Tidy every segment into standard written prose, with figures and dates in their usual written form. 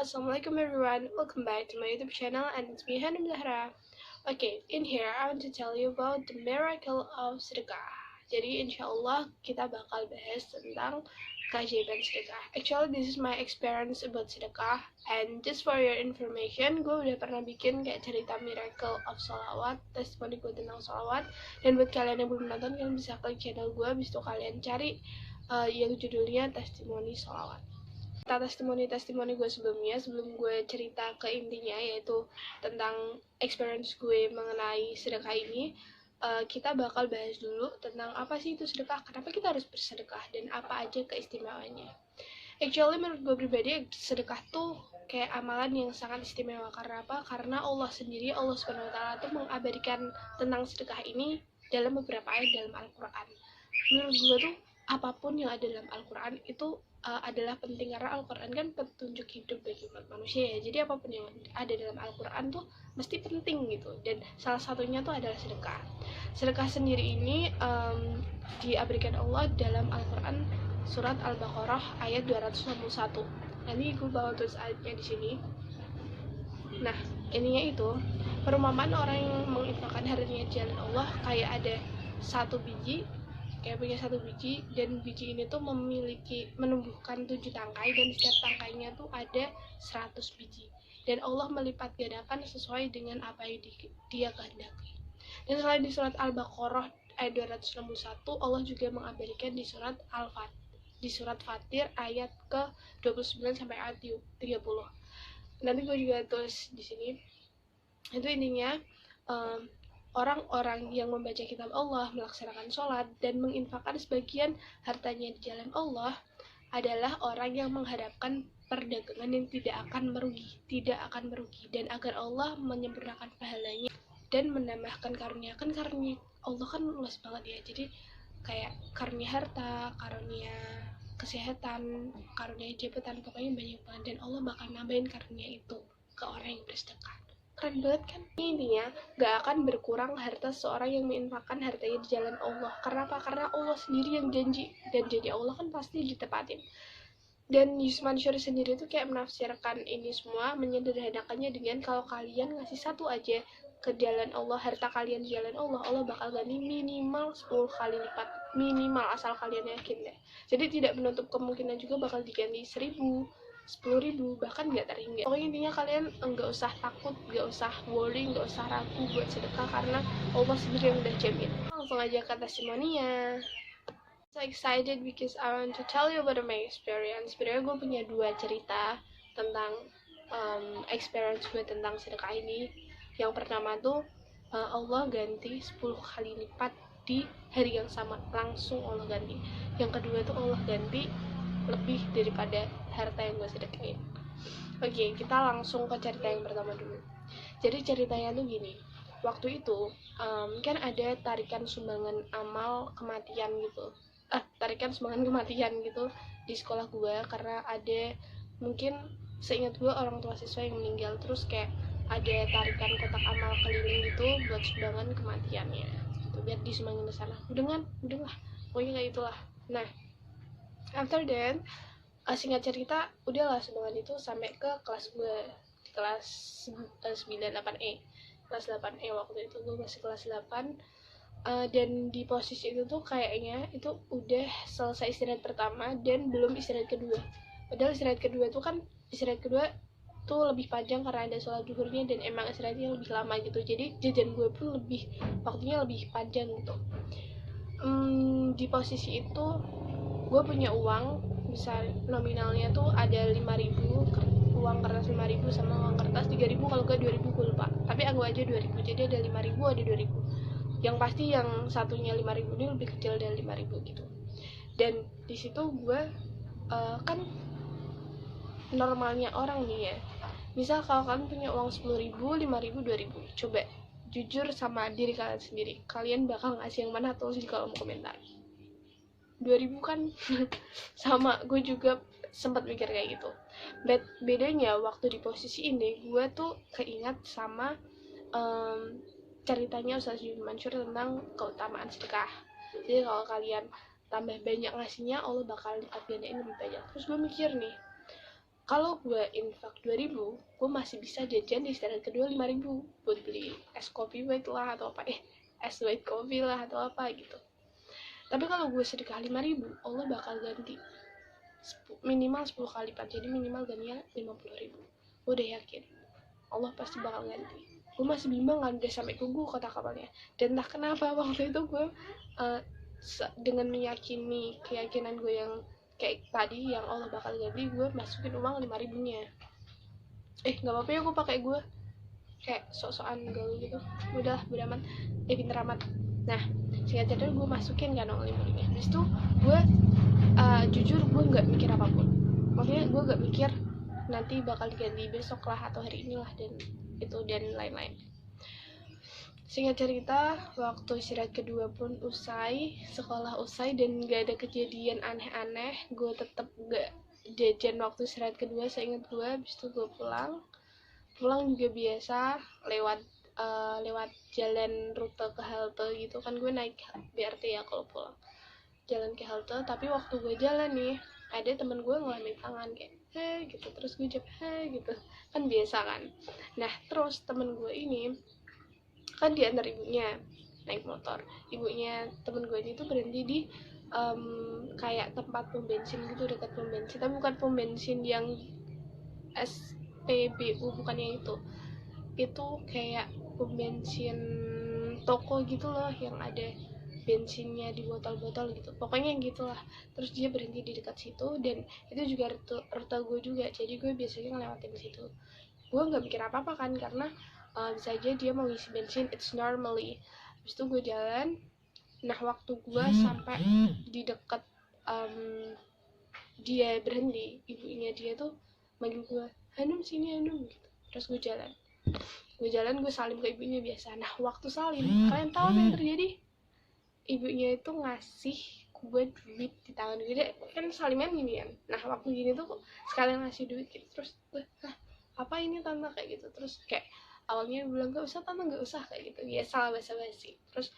Assalamualaikum everyone, welcome back to my YouTube channel and it's me Hanum Zahra. Okay, in here I want to tell you about the miracle of sedekah. Jadi insyaallah kita bakal bahas tentang keajaiban sedekah. Actually this is my experience about sedekah, and just for your information, gue udah pernah bikin kayak cerita miracle of sholawat, testimoni gue tentang sholawat. Dan buat kalian yang belum nonton, kalian bisa klik channel gue, habis itu kalian cari yang judulnya testimoni sholawat. Testimoni gue sebelum gue cerita ke intinya, yaitu tentang experience gue mengenai sedekah ini, kita bakal bahas dulu tentang apa sih itu sedekah, kenapa kita harus bersedekah, dan apa aja keistimewaannya. Actually menurut gue pribadi, sedekah tuh kayak amalan yang sangat istimewa. Karena apa? Karena Allah sendiri, Allah SWT tuh mengabadikan tentang sedekah ini dalam beberapa ayat dalam Al-Quran. Menurut gue tuh apapun yang ada dalam Al-Quran itu adalah penting, karena Al-Quran kan petunjuk hidup bagi umat manusia ya. Jadi apapun yang ada dalam Al-Quran tuh mesti penting gitu. Dan salah satunya tuh adalah sedekah. Sedekah sendiri ini diabadikan Allah dalam Al-Quran surat Al-Baqarah ayat 261. Nanti gue bawa tulis ayatnya di sini. Nah, ininya itu perumpamaan orang yang menginfakkan hartanya di jalan Allah kayak ada punya satu biji, dan biji ini tuh menumbuhkan 7 tangkai, dan setiap tangkainya tuh ada 100 biji, dan Allah melipat gandakan sesuai dengan apa yang dia kehendaki. Dan selain di surat Al-Baqarah ayat 261, Allah juga mengabadikan di surat Fatir ayat ke 29 sampai ayat 30. Nanti gue juga tulis di sini. Itu intinya orang-orang yang membaca kitab Allah, melaksanakan sholat, dan menginfakkan sebagian hartanya di jalan Allah adalah orang yang mengharapkan perdagangan yang tidak akan merugi, dan agar Allah menyempurnakan pahalanya dan menambahkan karunia. Kan karunia Allah kan luas banget ya, jadi kayak karunia harta, karunia kesehatan, karunia jabatan, pokoknya banyak banget, dan Allah bakal nambahin karunia itu ke orang yang bersedekah. Keren banget kan? Intinya gak akan berkurang harta seorang yang menginfakkan hartanya di jalan Allah. Karena apa? Karena Allah sendiri yang janji, dan janji Allah kan pasti ditepatin. Dan Yusman Syuri sendiri tuh kayak menafsirkan ini semua, menyederhanakannya dengan kalau kalian ngasih satu aja ke jalan Allah, harta kalian di jalan Allah, Allah bakal ganti minimal 10 kali lipat. Minimal, asal kalian yakin deh. Jadi tidak menutup kemungkinan juga bakal diganti 1000, 10.000, bahkan nggak terhingga. Pokoknya intinya kalian nggak usah takut, nggak usah worry, nggak usah ragu buat sedekah, karena Allah sendiri yang udah jamin. Langsung aja ke testimoninya. So excited because I want to tell you about my experience. Sebenarnya gue punya 2 cerita tentang experience gue tentang sedekah ini. Yang pertama tuh Allah ganti 10 kali lipat di hari yang sama, langsung Allah ganti. Yang kedua tuh Allah ganti lebih daripada harta yang gue sedekahin. Oke, kita langsung ke cerita yang pertama dulu. Jadi ceritanya tuh gini, waktu itu kan ada tarikan sumbangan amal kematian gitu, tarikan sumbangan kematian gitu di sekolah gue, karena ada, mungkin seingat gue, orang tua siswa yang meninggal, terus kayak ada tarikan kotak amal keliling gitu buat sumbangan kematiannya gitu, biar disumbangin ke sana. Udah lah, pokoknya kayak itulah. Nah, after that, singkat cerita, udahlah sumbangan itu sampai ke kelas gue, kelas 98E. Kelas 8E waktu itu gue masih kelas 8. Dan di posisi itu tuh kayaknya itu udah selesai istirahat pertama dan belum istirahat kedua. Padahal istirahat kedua tuh lebih panjang karena ada sholat zuhurnya, dan emang istirahatnya lebih lama gitu. Jadi jajan gue pun waktunya lebih panjang gitu. Di posisi itu gue punya uang, misal nominalnya tuh ada 5.000, uang kertas 5.000 sama uang kertas 3.000, kalau ke 2.000 gue lupa, tapi anggap aja 2.000. Jadi ada 5.000, ada 2.000. Yang pasti yang satunya 5.000 ini lebih kecil dari 5.000 gitu. Dan di situ gue kan normalnya orang nih ya, misal kalau kalian punya uang 10.000, 5.000, 2.000, coba jujur sama diri kalian sendiri, kalian bakal ngasih yang mana? Tulis di kolom komentar. 2.000 kan sama, gue juga sempat mikir kayak gitu. Bedanya waktu di posisi ini, gue tuh keingat sama ceritanya Ustaz Yusman Syuri tentang keutamaan sedekah. Jadi kalau kalian tambah banyak ngasihnya, Allah bakal lipat gandain lebih banyak. Terus gue mikir nih, Kalau gue infak 2.000, gue masih bisa jajan di istirahat kedua 5.000 buat beli es kopi white lah atau apa, es white coffee lah atau apa gitu. Tapi kalau gue sedekah 5.000, Allah bakal ganti minimal 10 kali lipat, jadi minimal gantinya 50.000. Gue udah yakin Allah pasti bakal ganti. Gue masih bimbang kan, udah sampai tunggu kotak kapalnya. Dan entah kenapa waktu itu gue uh, dengan meyakini keyakinan gue yang kayak tadi yang Allah bakal ganti, gue masukin uang 5.000-nya. Nggak apa-apa ya gue pakai, gue kayak sok-sokan gaul gitu. Udah beraman, pinter amat. Nah, singkat cerita gue masukin kan uang 5.000-nya. Habis itu gue jujur gue nggak mikir apapun. Maksudnya gue nggak mikir nanti bakal diganti besok lah atau hari inilah dan itu dan lain-lain. Singkat cerita, waktu istirahat kedua pun usai, sekolah usai dan gak ada kejadian aneh-aneh. Gue tetap gak jajan waktu istirahat kedua, seingat gue. Habis itu gue pulang juga biasa lewat jalan rute ke halte gitu kan, gue naik BRT ya kalau pulang, jalan ke halte. Tapi waktu gue jalan nih, ada temen gue ngelambing tangan kayak hei gitu, terus gue jawab hei gitu kan, biasa kan. Nah terus temen gue ini kan diantar ibunya naik motor, ibunya temen gue ini tuh berhenti di kayak tempat pom bensin gitu, dekat pom bensin, tapi bukan pom bensin yang SPBU, bukannya itu kayak pom bensin toko gitu loh, yang ada bensinnya di botol-botol gitu, pokoknya gitulah. Terus dia berhenti di dekat situ dan itu juga rute gue juga, jadi gue biasanya ngelewatin situ. Gue nggak mikir apa-apa kan, karena bisa aja dia mau ngisi bensin, it's normally. Habis itu gue jalan. Nah waktu gue sampai di dekat dia berhenti, ibunya dia tuh manggil gue, Hanum sini Hanum gitu. Terus gue jalan gue salim ke ibunya biasa. Nah waktu salim, kalian tahu apa yang terjadi? Ibunya itu ngasih gue duit di tangan gue, kan saliman gini kan. Nah waktu gini tuh sekalian ngasih duit gitu. Terus gue, apa ini tante, kayak gitu. Terus kayak awalnya bilang gak usah tante, gak usah, kayak gitu, biasa lah, basa-basi. Terus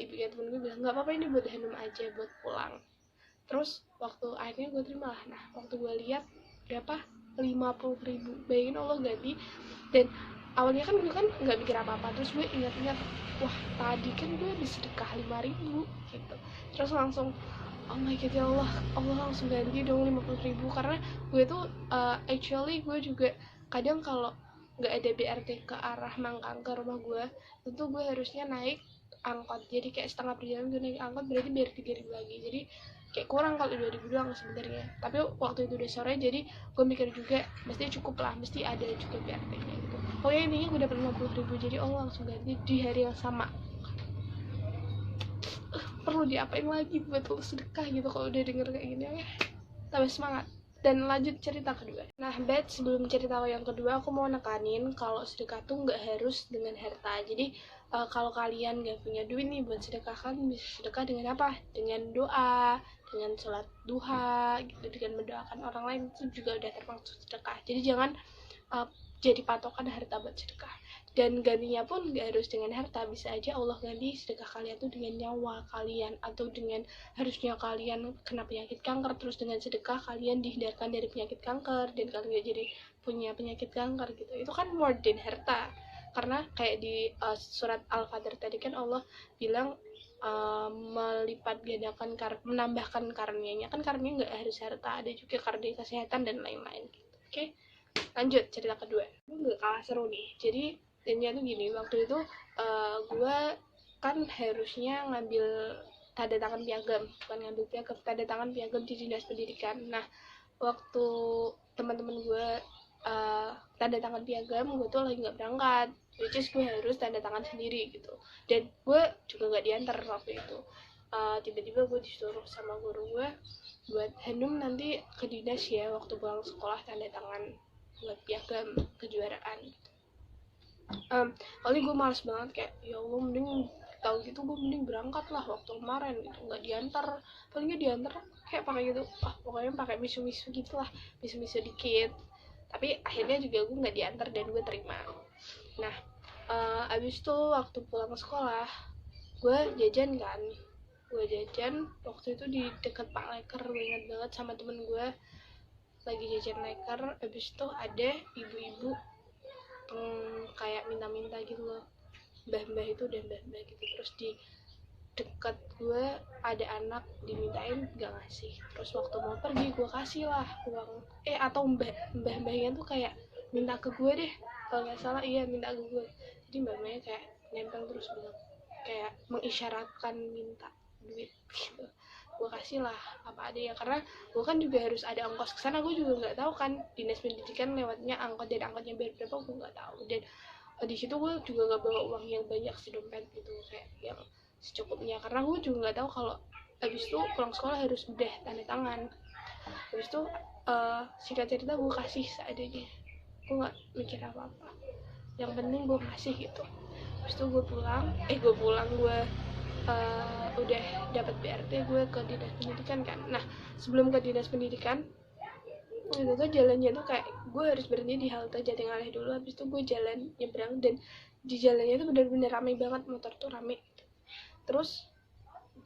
ibunya temen gue bilang gak apa-apa, ini buat Hanum aja, buat pulang. Terus waktu akhirnya gue terima lah. Nah waktu gue lihat berapa, 50.000, bayangin Allah ganti. Dan awalnya kan gue kan nggak mikir apa-apa, terus gue ingat-ingat, wah tadi kan gue disedekah 5.000 gitu. Terus langsung, oh my god ya Allah, Allah langsung ganti dong 50.000. Karena gue tuh actually gue juga kadang kalau nggak ada BRT ke arah Mangkang ke rumah gue, tentu gue harusnya naik angkot. Jadi kayak setengah perjalanan gue naik angkot, berarti biar 3.000 lagi. Jadi kayak kurang kalau 2.000 doang sebenarnya. Tapi waktu itu udah sore, jadi gue mikir juga mesti cukup lah, mesti ada juga BRT-nya gitu. Pokoknya intinya gue dapet 50.000, jadi Allah langsung ganti di hari yang sama. Perlu diapain lagi buat lo sedekah gitu kalau udah denger kayak gini ya. Tambah semangat. Dan lanjut cerita kedua. Nah, sebelum cerita yang kedua, aku mau nekanin kalau sedekah tuh nggak harus dengan harta. Jadi kalau kalian nggak punya duit nih buat sedekah, kan bisa sedekah dengan apa? Dengan doa, dengan sholat duha, gitu, dengan mendoakan orang lain, itu juga udah termasuk sedekah. Jadi jangan jadi patokan harta buat sedekah. Dan gantinya pun gak harus dengan harta, bisa aja Allah ganti sedekah kalian tuh dengan nyawa kalian, atau dengan harusnya kalian kena penyakit kanker, terus dengan sedekah kalian dihindarkan dari penyakit kanker dan kalian gak jadi punya penyakit kanker gitu. Itu kan more than harta. Karena kayak di surat Al-Fajr tadi kan Allah bilang melipat gandakan menambahkan karunia-Nya. Kan karunia nggak harus harta, ada juga karunia kesehatan dan lain-lain gitu. Oke? Lanjut cerita kedua. Gue gak kalah seru nih. Jadi intinya tuh gini, waktu itu gue kan harusnya ngambil tanda tangan piagam, bukan ngambil piagam, tanda tangan piagam di dinas pendidikan. Nah waktu teman-teman gue tanda tangan piagam, gue tuh lagi nggak berangkat, which is gue harus tanda tangan sendiri gitu. Dan gue juga nggak diantar waktu itu. Tiba-tiba gue disuruh sama guru gue buat Hanum nanti ke dinas ya waktu pulang sekolah tanda tangan buat piagam kejuaraan gitu. Kali gue males banget, kayak ya Allah mending tahu gitu gue mending berangkat lah waktu kemarin gitu, nggak diantar, palingnya diantar kayak pakai gitu, pokoknya pakai misu-misu gitulah, misu-misu dikit. Tapi akhirnya juga gue nggak diantar dan gue terima. Nah abis itu waktu pulang sekolah gue jajan kan, waktu itu di deket Pak Leker, gue ingat banget sama temen gue lagi jajan leker, habis itu ada ibu-ibu kayak minta-minta gitu loh, mbah-mbah itu dan mbah-mbah gitu. Terus di dekat gue ada anak dimintain gak ngasih, terus waktu mau pergi gue kasih lah uang, atau mbah-mbahnya tuh kayak minta ke gue deh kalau nggak salah, iya minta ke gue. Jadi mbah-mbahnya kayak nempel terus bilang, kayak mengisyaratkan minta duit gitu. Gue kasih lah apa ada ya, karena gue kan juga harus ada ongkos ke sana, gue juga nggak tahu kan dinas pendidikan lewatnya angkot dan angkotnya berapa gue nggak tahu. Dan di situ gue juga nggak bawa uang yang banyak si dompet gitu, kayak yang secukupnya, karena gue juga nggak tahu kalau habis itu pulang sekolah harus udah tanda tangan. Habis itu singkat cerita gue kasih seadanya, gue nggak mikir apa-apa, yang penting gue kasih gitu. Habis itu gue udah dapat BRT, gue ke dinas pendidikan kan. Nah sebelum ke dinas pendidikan itu tuh jalannya tuh kayak gue harus berhenti di halte Jatingaleh dulu, habis itu gue jalan nyebrang, dan di jalannya tuh bener-bener ramai banget, motor tuh rame. Terus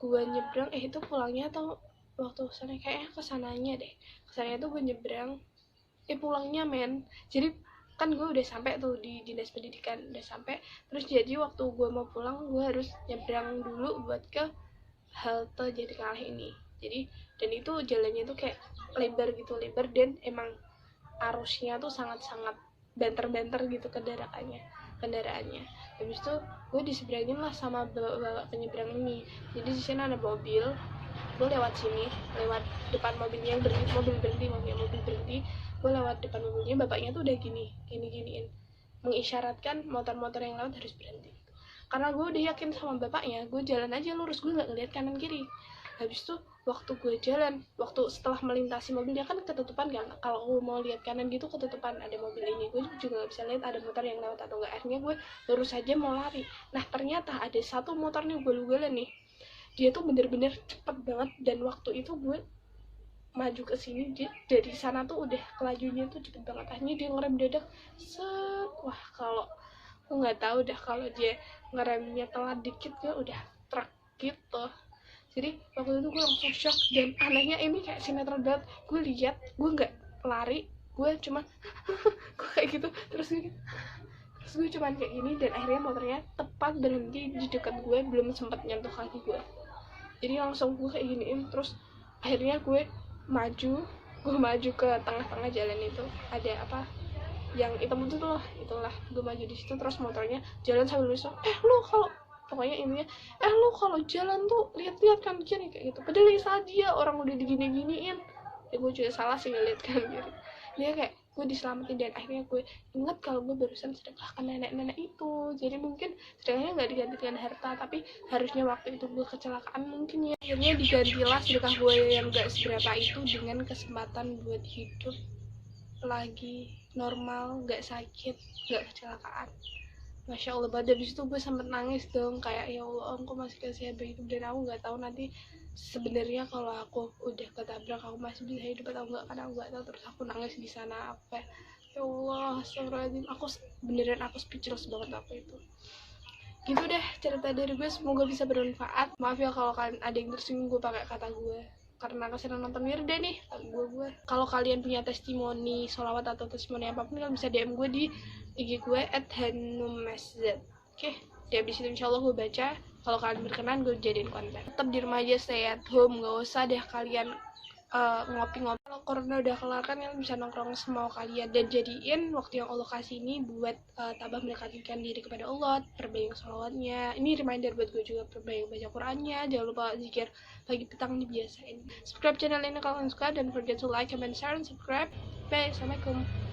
gue nyebrang, itu pulangnya atau waktu sana, kayaknya kesananya deh, kesananya tuh gue nyebrang, pulangnya men. Jadi kan gue udah sampai tuh di dinas pendidikan, udah sampai. Terus jadi waktu gue mau pulang gue harus nyebrang dulu buat ke halte Jatingaleh ini. Jadi dan itu jalannya tuh kayak lebar gitu, lebar, dan emang arusnya tuh sangat-sangat banter-banter gitu kendaraannya. Habis itu gue diseberangin lah sama bapak penyeberang ini. Jadi di sini ada mobil, gue lewat sini, lewat depan mobilnya yang berhenti, mobil berhenti, gue lewat depan mobilnya, bapaknya tuh udah giniin, mengisyaratkan motor-motor yang lewat harus berhenti. Karena gue udah yakin sama bapaknya, gue jalan aja lurus, gue nggak ngeliat kanan kiri. Habis itu waktu gue jalan, waktu setelah melintasi mobilnya kan ketutupan kan, kalau gue mau lihat kanan gitu ketutupan, ada mobil ini, gue juga nggak bisa lihat ada motor yang lewat atau nggak. Akhirnya gue lurus aja mau lari. Nah ternyata ada satu motor nih ugal-ugalan nih, dia tuh bener-bener cepet banget, dan waktu itu gue maju ke sini, dari sana tuh udah kelajunya tuh cepet banget. Akhirnya dia ngerem dadak, set. Wah kalau gue nggak tahu dah, kalau dia ngeremnya telat dikit gue udah truk gitu. Jadi waktu itu gue langsung shock, dan anehnya ini kayak sinetron banget. Gue lihat, gue nggak lari, gue cuma gue kayak gitu, terus gue cuman kayak gini, dan akhirnya motornya tepat berhenti di dekat gue, belum sempat nyentuh kaki gue. Jadi langsung gue kayak giniin, terus akhirnya gue maju ke tengah-tengah jalan itu, ada apa yang hitam itu loh, itulah gue maju di situ. Terus motornya jalan sambil bilang, lu kalau pokoknya intinya, lu kalau jalan tuh lihat-lihat kan kiri kayak gitu. Padahal salah dia, orang udah digini-giniin. Gue juga salah sih ngeliat kan kiri. Dia kayak gue diselamatin, dan akhirnya gue ingat kalau gue barusan sedekahkan nenek-nenek itu. Jadi mungkin sedekahnya nggak diganti dengan harta, tapi harusnya waktu itu gue kecelakaan mungkin ya. Akhirnya digantilah sedekah gue yang nggak seberapa itu dengan kesempatan buat hidup lagi normal, nggak sakit, nggak kecelakaan. Masya Allah banget. Habis itu gue sempet nangis dong, kayak ya Allah engkau masih kasih hidup, dan aku nggak tahu nanti sebenarnya kalau aku udah ketabrak aku masih bisa hidup atau enggak, karena aku nggak tahu. Terus aku nangis di sana, apa ya Allah, astagfirullahaladzim, aku speechless banget waktu itu. Gitu deh cerita dari gue, semoga bisa bermanfaat. Maaf ya kalau kalian ada yang tersinggung gue pakai kata gue, karena kesana nonton Wirda nih gue. Kalau kalian punya testimoni sholawat atau testimoni apapun, kalian bisa DM gue di IG gue @hanumaszat. Oke, di abis itu insyaallah gue baca. Kalau kalian berkenan gue jadiin konten. Tetap di rumah aja, stay at home, nggak usah deh kalian ngopi-ngopi. Kalau corona udah kelar kan kalian bisa nongkrong semau kalian, dan jadiin waktu yang Allah kasih ini buat tambah mendekatkan diri kepada Allah, perbanyak sholawatnya. Ini reminder buat gue juga, perbanyak baca Qurannya, jangan lupa zikir pagi petang dibiasain. Subscribe channel ini kalau kalian suka, dan forget to like, comment, share, and subscribe. Bye, assalamualaikum.